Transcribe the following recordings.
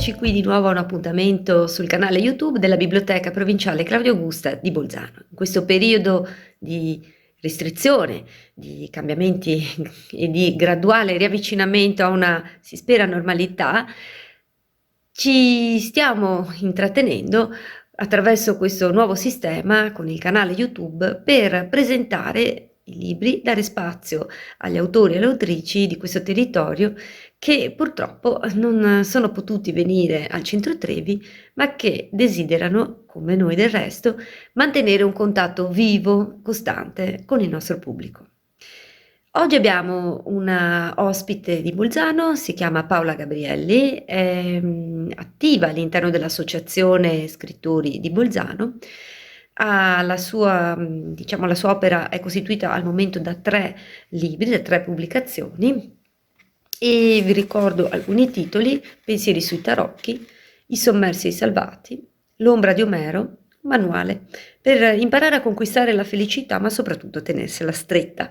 Eccoci qui di nuovo a un appuntamento sul canale YouTube della Biblioteca Provinciale Claudio Augusta di Bolzano. In questo periodo di restrizione, di cambiamenti e di graduale riavvicinamento a una, si spera, normalità, ci stiamo intrattenendo attraverso questo nuovo sistema con il canale YouTube per presentare i libri, dare spazio agli autori e alle autrici di questo territorio che purtroppo non sono potuti venire al Centro Trevi, ma che desiderano, come noi del resto, mantenere un contatto vivo, costante con il nostro pubblico. Oggi abbiamo una ospite di Bolzano, si chiama Paola Gabrielli, è attiva all'interno dell'Associazione Scrittori di Bolzano. La sua opera è costituita al momento da 3 libri, da 3 pubblicazioni, e vi ricordo alcuni titoli: Pensieri sui tarocchi, I sommersi e i salvati, L'ombra di Omero, manuale per imparare a conquistare la felicità, ma soprattutto tenersela stretta.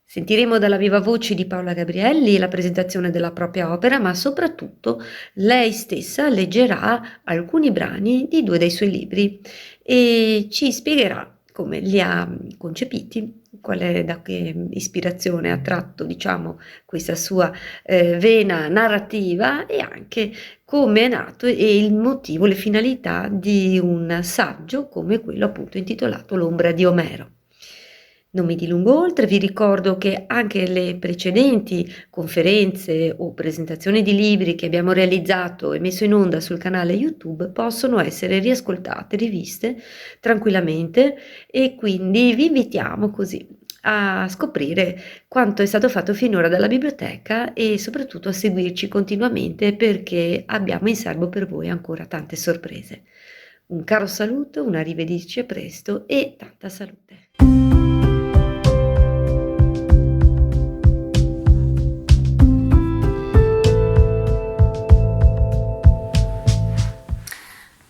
Sentiremo dalla viva voce di Paola Gabrielli la presentazione della propria opera, ma soprattutto lei stessa leggerà alcuni brani di 2 dei suoi libri e ci spiegherà come li ha concepiti, da che ispirazione ha tratto, diciamo, questa sua vena narrativa, e anche come è nato e il motivo, le finalità di un saggio come quello appunto intitolato L'ombra di Omero. Non mi dilungo oltre, vi ricordo che anche le precedenti conferenze o presentazioni di libri che abbiamo realizzato e messo in onda sul canale YouTube possono essere riascoltate, riviste tranquillamente, e quindi vi invitiamo così a scoprire quanto è stato fatto finora dalla biblioteca e soprattutto a seguirci continuamente, perché abbiamo in serbo per voi ancora tante sorprese. Un caro saluto, un arrivederci a presto e tanta salute.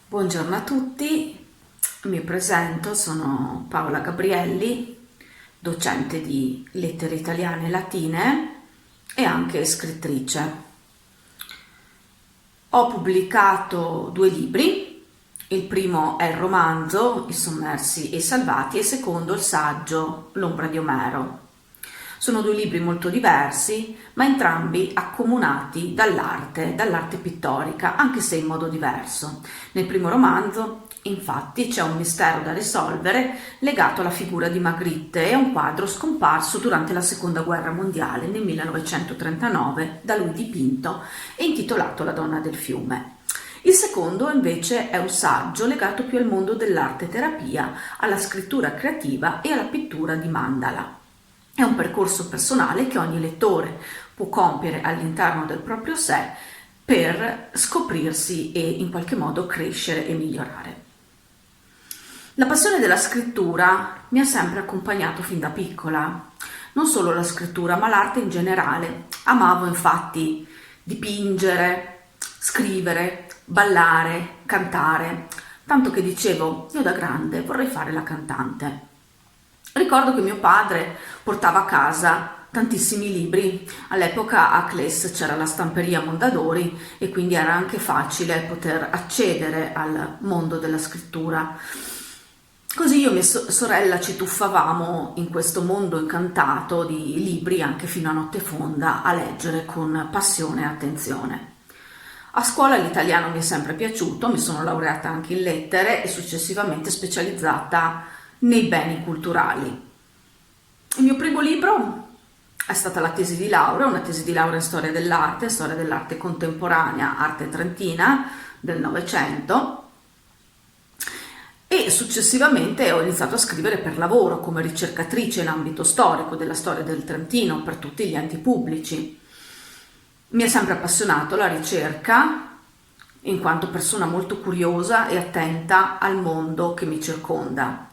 Buongiorno a tutti, mi presento, sono Paola Gabrielli, docente di lettere italiane e latine e anche scrittrice. Ho pubblicato 2 libri, il primo è il romanzo I sommersi e i salvati e il secondo il saggio L'ombra di Omero. Sono 2 libri molto diversi, ma entrambi accomunati dall'arte pittorica, anche se in modo diverso. Nel primo romanzo, infatti, c'è un mistero da risolvere legato alla figura di Magritte e a un quadro scomparso durante la Seconda Guerra Mondiale nel 1939 da lui dipinto e intitolato La donna del fiume. Il secondo invece è un saggio legato più al mondo dell'arte terapia, alla scrittura creativa e alla pittura di mandala. È un percorso personale che ogni lettore può compiere all'interno del proprio sé per scoprirsi e in qualche modo crescere e migliorare. La passione della scrittura mi ha sempre accompagnato fin da piccola, non solo la scrittura ma l'arte in generale. Amavo infatti dipingere, scrivere, ballare, cantare, tanto che dicevo: io da grande vorrei fare la cantante. Ricordo che mio padre portava a casa tantissimi libri. All'epoca a Cles c'era la stamperia Mondadori e quindi era anche facile poter accedere al mondo della scrittura. Così io e mia sorella ci tuffavamo in questo mondo incantato di libri anche fino a notte fonda, a leggere con passione e attenzione. A scuola l'italiano mi è sempre piaciuto, mi sono laureata anche in lettere e successivamente specializzata nei beni culturali. Il mio primo libro è stata la tesi di laurea, una tesi di laurea in storia dell'arte contemporanea, arte trentina del Novecento, e successivamente ho iniziato a scrivere per lavoro come ricercatrice in ambito storico della storia del Trentino per tutti gli enti pubblici. Mi è sempre appassionato la ricerca, in quanto persona molto curiosa e attenta al mondo che mi circonda.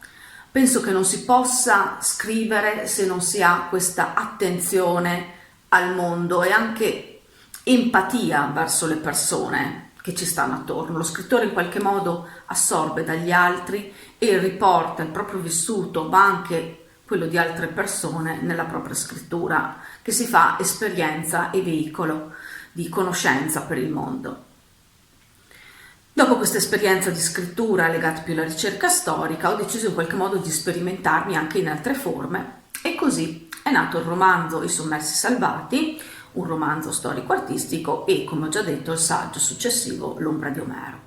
Penso che non si possa scrivere se non si ha questa attenzione al mondo e anche empatia verso le persone che ci stanno attorno. Lo scrittore in qualche modo assorbe dagli altri e riporta il proprio vissuto, ma anche quello di altre persone nella propria scrittura, che si fa esperienza e veicolo di conoscenza per il mondo. Dopo questa esperienza di scrittura legata più alla ricerca storica, ho deciso in qualche modo di sperimentarmi anche in altre forme e così è nato il romanzo I sommersi salvati, un romanzo storico-artistico e, come ho già detto, il saggio successivo L'ombra di Omero.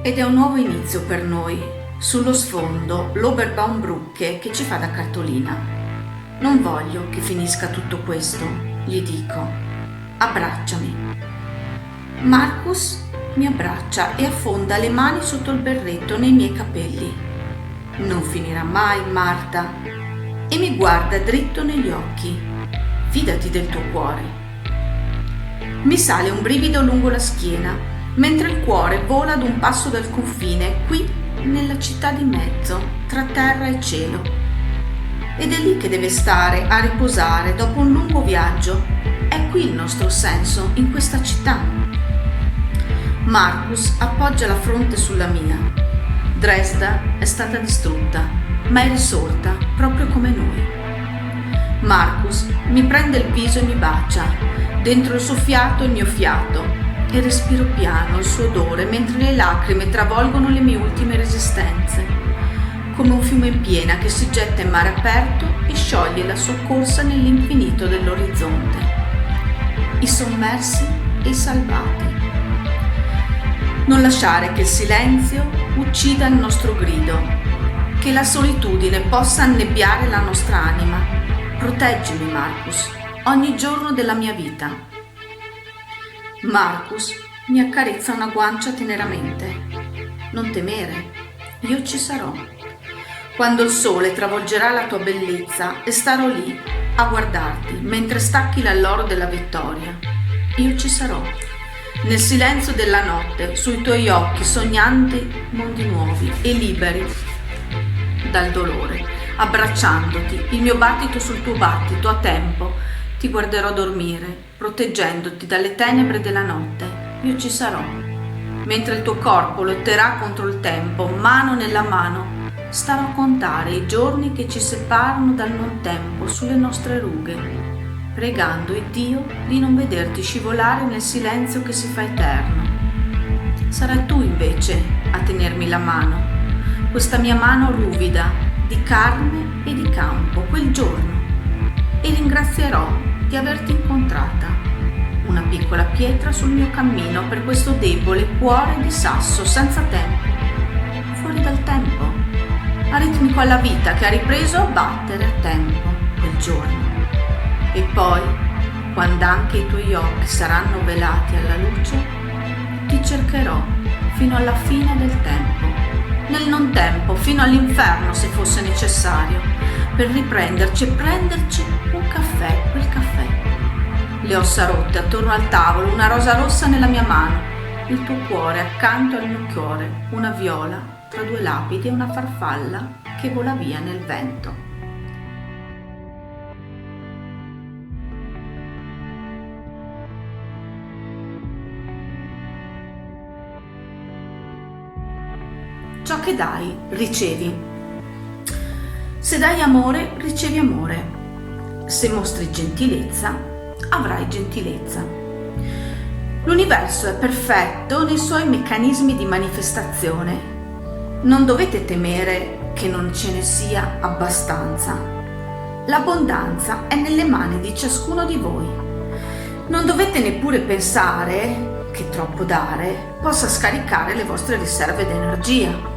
Ed è un nuovo inizio per noi. Sullo sfondo l'Oberbaumbrücke che ci fa da cartolina. Non voglio che finisca tutto questo, gli dico. Abbracciami. Marcus mi abbraccia e affonda le mani sotto il berretto nei miei capelli. Non finirà mai, Marta. E mi guarda dritto negli occhi. Fidati del tuo cuore. Mi sale un brivido lungo la schiena, mentre il cuore vola ad un passo dal confine, qui nella città di mezzo, tra terra e cielo. Ed è lì che deve stare a riposare dopo un lungo viaggio. È qui il nostro senso, in questa città. Marcus appoggia la fronte sulla mia. Dresda è stata distrutta, ma è risorta proprio come noi. Marcus mi prende il viso e mi bacia, dentro il suo fiato il mio fiato, e respiro piano il suo odore mentre le lacrime travolgono le mie ultime resistenze, come un fiume in piena che si getta in mare aperto e scioglie la sua corsa nell'infinito dell'orizzonte. I sommersi e i salvati. Non lasciare che il silenzio uccida il nostro grido, che la solitudine possa annebbiare la nostra anima. Proteggimi, Marcus, ogni giorno della mia vita. Marcus mi accarezza una guancia teneramente. Non temere, io ci sarò. Quando il sole travolgerà la tua bellezza e starò lì a guardarti mentre stacchi l'alloro della vittoria, io ci sarò. Nel silenzio della notte, sui tuoi occhi sognanti mondi nuovi e liberi dal dolore, abbracciandoti, il mio battito sul tuo battito a tempo. Ti guarderò dormire, proteggendoti dalle tenebre della notte. Io ci sarò. Mentre il tuo corpo lotterà contro il tempo, mano nella mano, starò a contare i giorni che ci separano dal non tempo sulle nostre rughe, pregando Dio di non vederti scivolare nel silenzio che si fa eterno. Sarai tu invece a tenermi la mano, questa mia mano ruvida, di carne e di campo, quel giorno, e ringrazierò di averti incontrata, una piccola pietra sul mio cammino per questo debole cuore di sasso senza tempo, fuori dal tempo, aritmico alla vita che ha ripreso a battere a tempo quel giorno. E poi, quando anche i tuoi occhi saranno velati alla luce, ti cercherò fino alla fine del tempo, nel non tempo, fino all'inferno se fosse necessario, per riprenderci e prenderci un caffè, quel caffè. Le ossa rotte attorno al tavolo, una rosa rossa nella mia mano, il tuo cuore accanto al mio cuore, una viola tra due lapidi e una farfalla che vola via nel vento. Ciò che dai, ricevi. Se dai amore, ricevi amore. Se mostri gentilezza, avrai gentilezza. L'universo è perfetto nei suoi meccanismi di manifestazione. Non dovete temere che non ce ne sia abbastanza. L'abbondanza è nelle mani di ciascuno di voi. Non dovete neppure pensare che troppo dare possa scaricare le vostre riserve d'energia.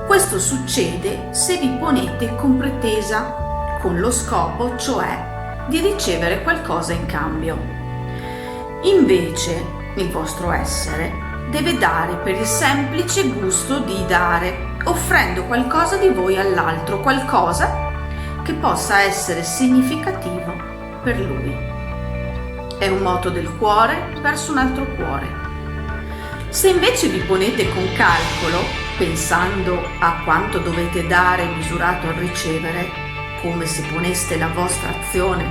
Questo succede se vi ponete con pretesa, con lo scopo, cioè, di ricevere qualcosa in cambio. Invece, il vostro essere deve dare per il semplice gusto di dare, offrendo qualcosa di voi all'altro, qualcosa che possa essere significativo per lui. È un moto del cuore verso un altro cuore. Se invece vi ponete con calcolo, pensando a quanto dovete dare misurato al ricevere, come se poneste la vostra azione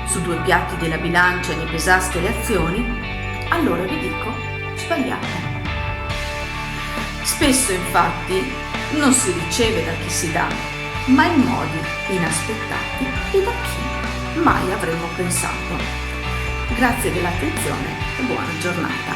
su due piatti della bilancia e ne pesaste le azioni, allora vi dico, sbagliate. Spesso infatti non si riceve da chi si dà, ma in modi inaspettati e da chi mai avremmo pensato. Grazie dell'attenzione e buona giornata.